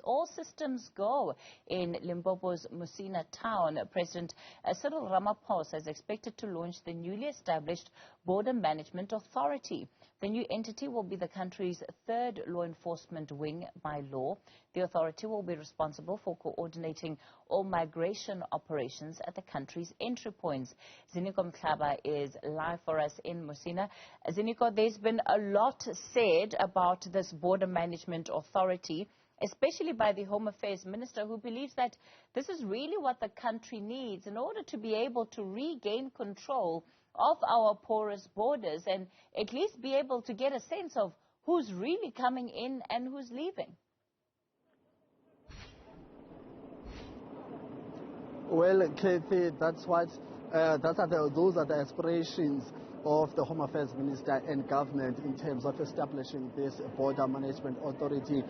All systems go in Limpopo's Musina town. President Cyril Ramaphosa is expected to launch the newly established Border Management Authority. The new entity will be the country's third law enforcement wing by law. The authority will be responsible for coordinating all migration operations at the country's entry points. Ziniko Mhlaba is live for us in Musina. Ziniko, there's been a lot said about this Border Management Authority, especially by the Home Affairs Minister, who believes that this is really what the country needs in order to be able to regain control of our porous borders and at least be able to get a sense of who's really coming in and who's leaving. Well, Kathy, those are the aspirations of the Home Affairs Minister and government in terms of establishing this Border Management Authority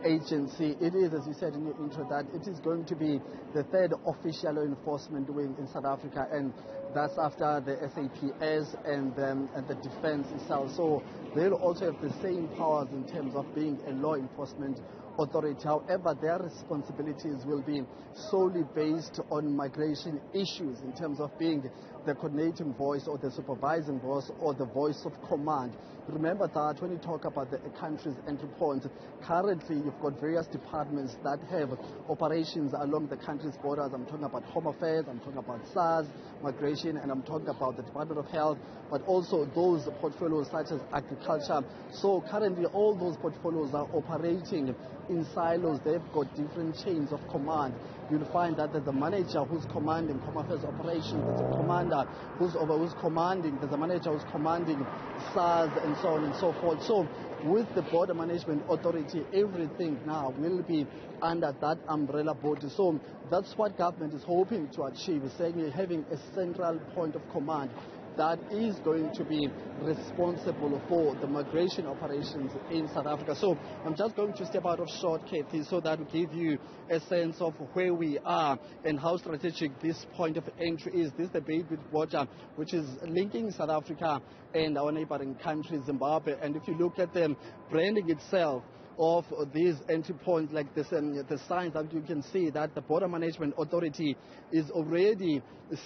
agency. It is, as you said in your intro, that it is going to be the third official law enforcement wing in South Africa, and that's after the SAPS and the defense itself. So they'll also have the same powers in terms of being a law enforcement authority. However, their responsibilities will be solely based on migration issues in terms of being the coordinating voice or the supervising voice or the voice of command. Remember that when you talk about the country's entry points, currently you've got various departments that have operations along the country's borders. I'm talking about Home Affairs, I'm talking about SARS, migration, and I'm talking about the Department of Health, but also those portfolios such as agriculture. So currently all those portfolios are operating in silos. They've got different chains of command. You'll find that there's a manager who's commanding Home Affairs operations, there's a commander who's commanding, there's a manager who's commanding SARS, and so on and so forth. So with the Border Management Authority, everything now will be under that umbrella body. So that's what government is hoping to achieve, saying having a central point of command that is going to be responsible for the migration operations in South Africa. So I'm just going to step out of short, Kathy, so that will give you a sense of where we are and how strategic this point of entry is. This is the Beitbridge border, which is linking South Africa and our neighboring country, Zimbabwe. And if you look at the branding itself of these entry points, like this, the signs that you can see that the Border Management Authority is already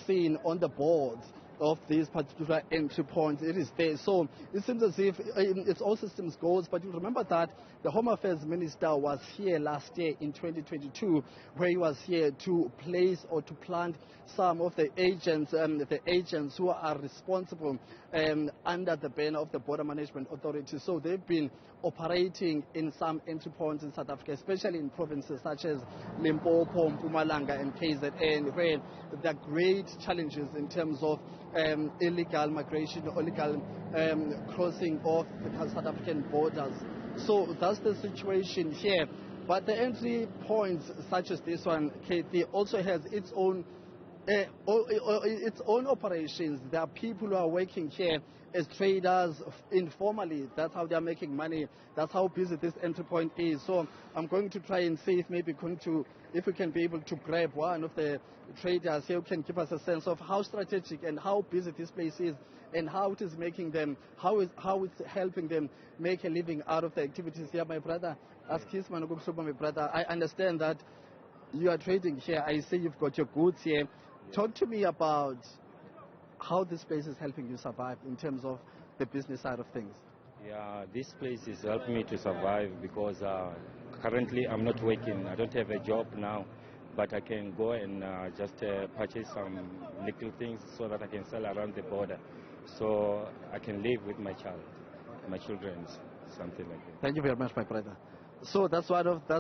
seen on the boards of these particular entry points. It is there. So it seems as if it's all systems goes, but you remember that the Home Affairs Minister was here last year in 2022, where he was here to place or to plant some of the agents who are responsible under the banner of the Border Management Authority. So they've been operating in some entry points in South Africa, especially in provinces such as Limpopo, Mpumalanga and KZN, where there are great challenges in terms of illegal migration or illegal crossing of the South African borders. So that's the situation here. But the entry points such as this one, Kathy, also has its own operations. There are people who are working here as traders informally. That's how they are making money. That's how busy this entry point is. So I'm going to try and see if maybe if we can be able to grab one of the traders here who can give us a sense of how strategic and how busy this place is and how it is making them, how it's helping them make a living out of the activities here. My brother, my brother, I understand that you are trading here. I see you've got your goods here. Talk to me about how this place is helping you survive in terms of the business side of things. Yeah, this place is helping me to survive because currently I'm not working. I don't have a job now, but I can go and just purchase some little things so that I can sell around the border, so I can live with my children, something like that. Thank you very much, my brother. So that's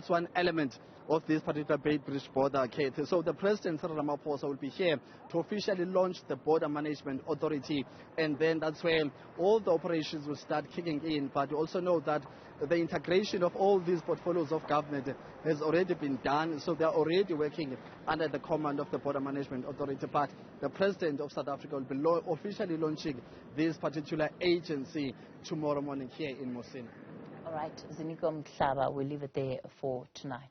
one element of this particular Beitbridge border, Kate. So the President, Cyril Ramaphosa, will be here to officially launch the Border Management Authority, and then that's where all the operations will start kicking in. But you also know that the integration of all these portfolios of government has already been done, so they are already working under the command of the Border Management Authority. But the President of South Africa will be officially launching this particular agency tomorrow morning here in Musina. All right, Ziniko Mhlaba, we'll leave it there for tonight.